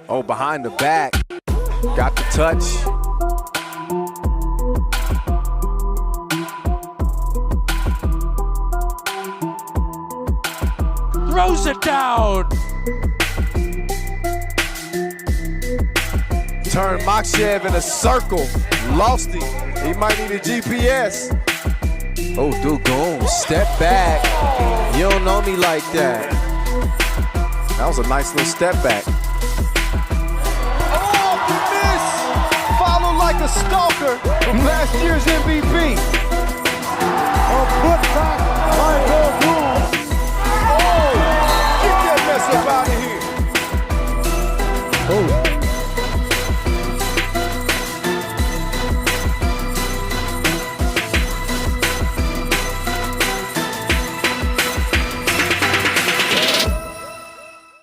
Oh, behind the back. Got the touch. Throws it down. Turned Makhachev in a circle. Lost him. He might need a GPS. Oh, Dugoon, step back. You don't know me like that. That was a nice little step back. Oh, the miss! Followed like a stalker from last year's MVP. A put back by Gold.